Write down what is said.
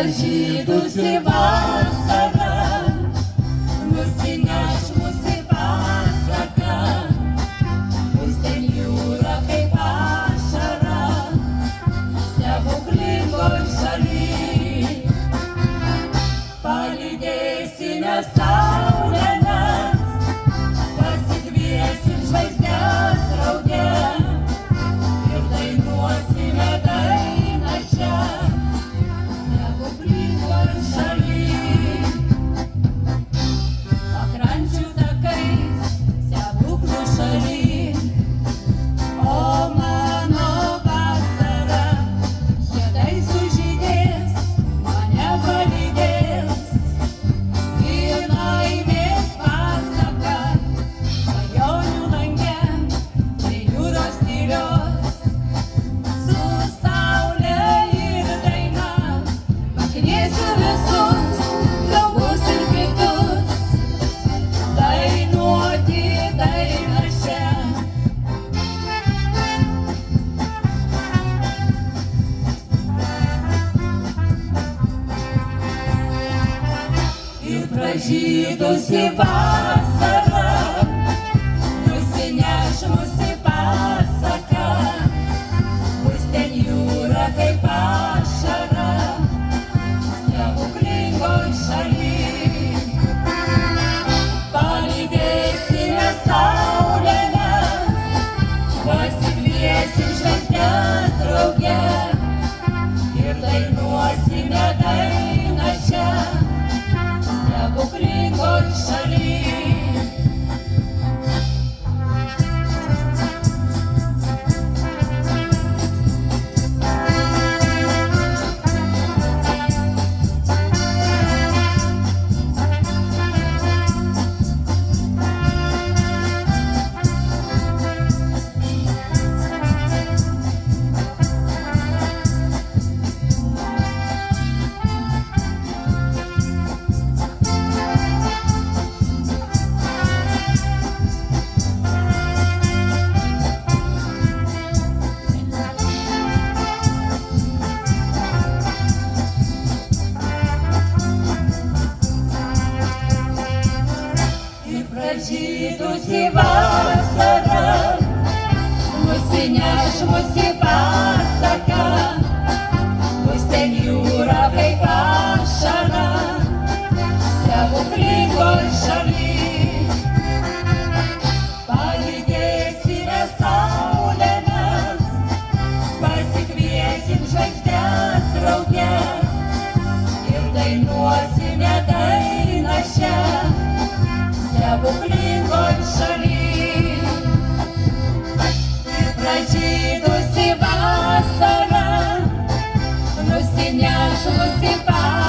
pražydusi vasara, nusineš mus į pasaką, bus ten jūra kaip ašara, stebuklingoj šaly. Palydėsime saulę mes, pasikviesim žvaigždes drauge ir dainuosime dainą čia, stebuklingoj šaly. Pakrančių takais, stebuklų šaly, o mano vasara žiedai sužydės, mane palydės į laimės pasaką, svajonių lange prie jūros tylios, su saule ir daina pakviesiu visus draugus ir kitus dainuoti dainą šią. Ir pražydusi vasara nusineš mus į pasaką, bus ten jūra kaip ašara, stebuklingoj šaly. Palydėsime saulę mes, pasikviesim žvaigždes drauge ir dainuosime dainą šią, stebuklingoj šaly. Pražydusi vasara nusineš mus į pasaką, bus ten jūra kaip ašara, stebuklingoj šaly. Palydėsime saulę mes, pasikviesim žvaigždes drauge ir dainuosime dainą šią, stebuklingoj šaly. Ir pražydusi vasara nusineš mus į pasaką,